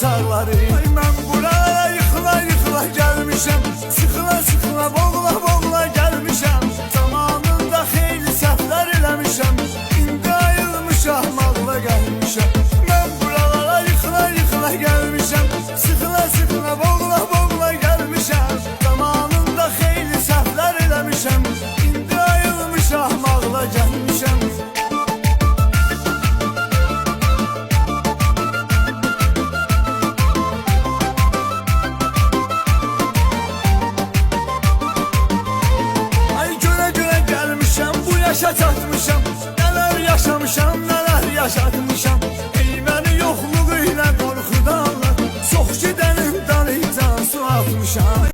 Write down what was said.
çağları. Ay mən buraya yıxıla yıxıla gəlmişəm, sıxıla sıxıla boğula boğula gəlmişəm. Zamanında xeyli səhvlər eləmişəm, indi ayılmışam, ağla gəlmişəm. Mən buralara yıxıla yıxıla gəlmişəm, sıxıla sıxıla boğula boğula gəlmişəm. Zamanında xeyli səhvlər eləmişəm, indi ayılmışam, ağla gəlmişəm. Yaşa çatmışam, neler yaşamışam, neler yaşadım.